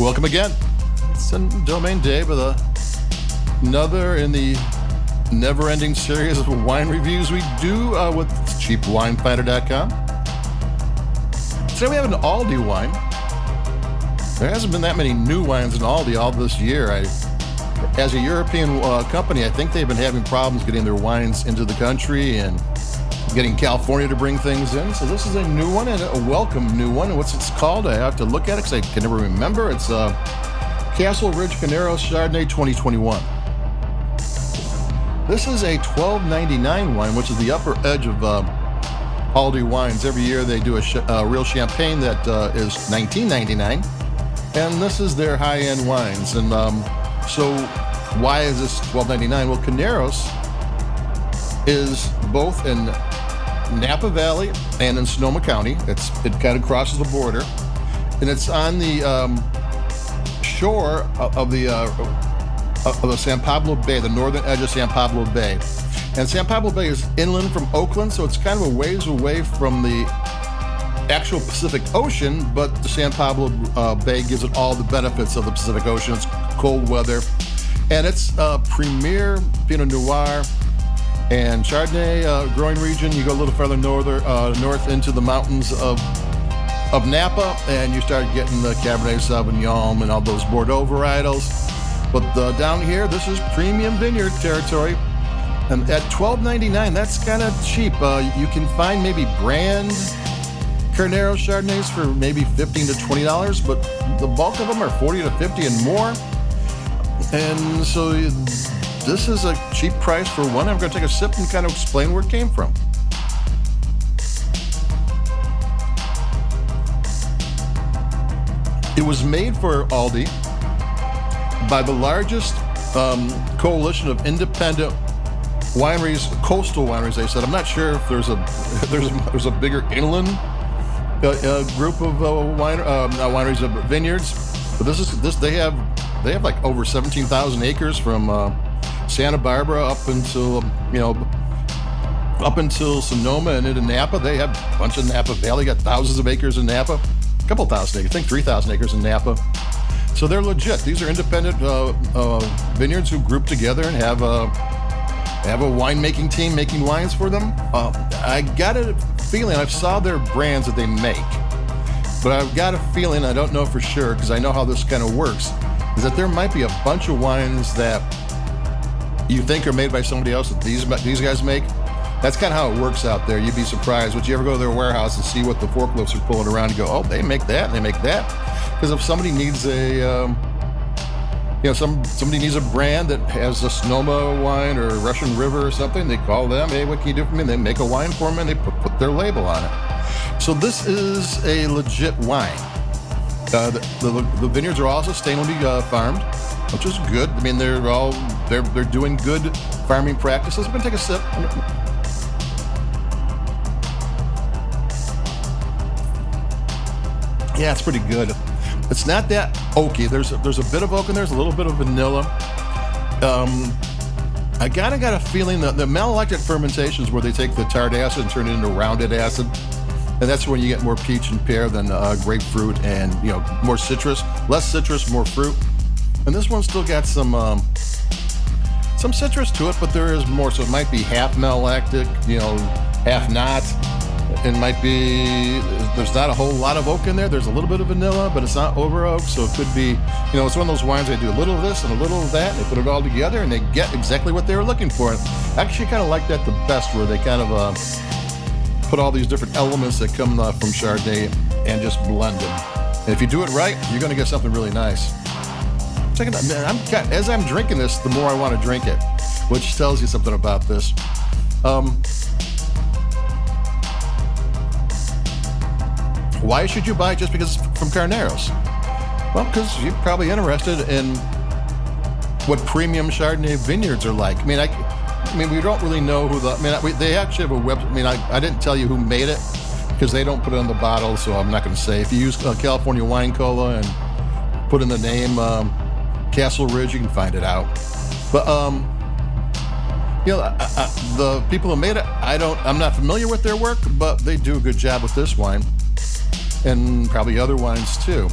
Welcome again. It's Domain Dave with another in the never-ending series of wine reviews we do with cheapwinefinder.com. Today we have an Aldi wine. There hasn't been that many new wines in Aldi all this year. As a European company, I think they've been having problems getting their wines into the country and getting California to bring things in. So this is a new one and a welcome new one. What's it called? I have to look at it because I can never remember. It's Castleridge Carneros Chardonnay 2021. This is a $12.99 wine, which is the upper edge of Aldi wines. Every year they do a real champagne that is $19.99, and this is their high-end wines. And so why is this $12.99? Well, Carneros is both in Napa Valley and in Sonoma County. It kind of crosses the border, and it's on the shore of the San Pablo Bay, the northern edge of San Pablo Bay. And San Pablo Bay is inland from Oakland, so it's kind of a ways away from the actual Pacific Ocean, but the San Pablo Bay gives it all the benefits of the Pacific Ocean. It's cold weather, and it's a premier Pinot Noir and Chardonnay growing region. You go a little further north into the mountains of Napa, and you start getting the Cabernet Sauvignon and all those Bordeaux varietals. But down here, this is premium vineyard territory. And at $12.99, that's kind of cheap. You can find maybe brand Carneros Chardonnays for maybe $15 to $20, but the bulk of them are $40 to $50 and more. And so this is a cheap price for one. I'm going to take a sip and kind of explain where it came from. It was made for Aldi by the largest coalition of independent wineries, coastal wineries. They said, I'm not sure if there's a bigger inland group of wineries of vineyards, but they have like over 17,000 acres from Santa Barbara up until Sonoma and into Napa. They have a bunch of Napa Valley, got thousands of acres in Napa, a couple thousand acres, I think 3,000 acres in Napa. So they're legit. These are independent vineyards who group together and have a winemaking team making wines for them. I got a feeling, I saw their brands that they make, but I've got a feeling, I don't know for sure because I know how this kind of works, is that there might be a bunch of wines that you think are made by somebody else that these guys make. That's kind of how it works out there. You'd be surprised. Would you ever go to their warehouse and see what the forklifts are pulling around and go, oh, they make that and they make that? Because if somebody needs somebody needs a brand that has a Sonoma wine or Russian River or something, they call them, hey, what can you do for me? And they make a wine for them and they put their label on it. So this is a legit wine. The vineyards are also sustainably farmed, which is good. I mean, they're doing good farming practices. I'm gonna take a sip. Yeah, it's pretty good. It's not that oaky. There's a bit of oak in there. There's a little bit of vanilla. I kind of got a feeling that the malolactic fermentations where they take the tart acid and turn it into rounded acid, and that's when you get more peach and pear than grapefruit and more citrus. Less citrus, more fruit. And this one still got some citrus to it, but there is more. So it might be half malolactic, half not. It might be, there's not a whole lot of oak in there. There's a little bit of vanilla, but it's not over oak. So it could be, it's one of those wines they do a little of this and a little of that. They put it all together and they get exactly what they were looking for. I actually kind of like that the best, where they kind of put all these different elements that come from Chardonnay and just blend them. And if you do it right, you're going to get something really nice. As I'm drinking this, the more I want to drink it, which tells you something about this. Why should you buy it just because it's from Carneros? Well, because you're probably interested in what premium Chardonnay vineyards are like. I mean, we don't really know who they actually have a web. I didn't tell you who made it because they don't put it on the bottle, so I'm not going to say. If you use California Wine Cola and put in the name Castleridge, you can find it out. But the people who made it, I'm not familiar with their work, but they do a good job with this wine and probably other wines too.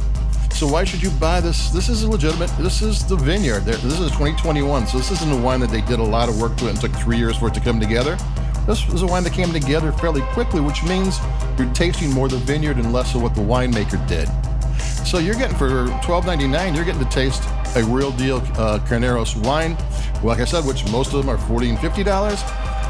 So why should you buy this? This is legitimate. This is the vineyard. This is 2021. So this isn't a wine that they did a lot of work to it and took 3 years for it to come together. This was a wine that came together fairly quickly, which means you're tasting more of the vineyard and less of what the winemaker did. So you're getting, for $12.99, you're getting to taste a real deal Carneros wine. Like I said, which most of them are $40 and $50.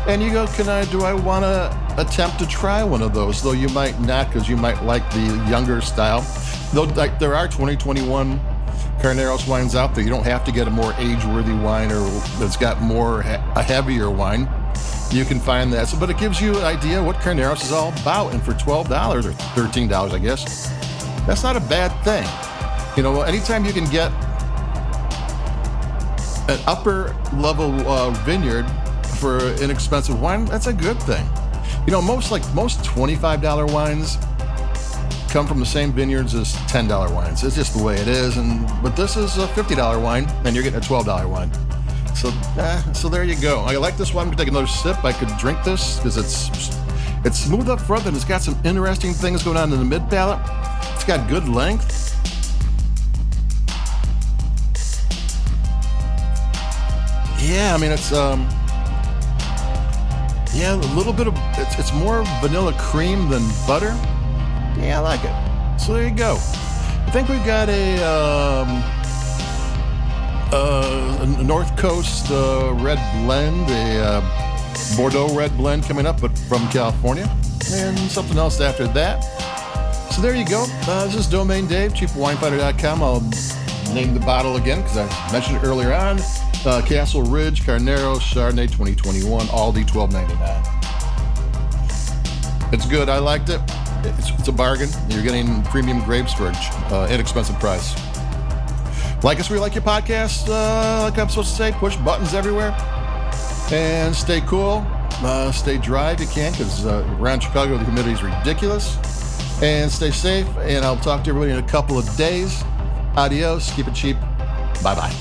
And you go, do I want to attempt to try one of those? Though you might not, because you might like the younger style. Though there are 2021 Carneros wines out there. You don't have to get a more age-worthy wine or that's got a heavier wine. You can find that. But it gives you an idea what Carneros is all about. And for $12 or $13, I guess, that's not a bad thing. Anytime you can get an upper level vineyard for inexpensive wine, that's a good thing. Most $25 wines come from the same vineyards as $10 wines. It's just the way it is. But this is a $50 wine, and you're getting a $12 wine. So there you go. I like this one. I'm gonna take another sip. I could drink this because it's smooth up front, and it's got some interesting things going on in the mid palate. It's got good length. Yeah, it's a little bit of it's more vanilla cream than butter. Yeah, I like it. So there you go. I think we've got a North Coast red blend, a Bordeaux red blend coming up, but from California, and something else after that. So there you go. This is Domain Dave, cheapwinefinder.com. I'll name the bottle again because I mentioned it earlier on. Castleridge Carneros Chardonnay 2021, Aldi, $12.99. It's good. I liked it. It's a bargain. You're getting premium grapes for an inexpensive price. Like us where you like your podcast. Like I'm supposed to say, push buttons everywhere. And stay cool. Stay dry if you can, because around Chicago the humidity is ridiculous. And stay safe. And I'll talk to everybody in a couple of days. Adios. Keep it cheap. Bye-bye.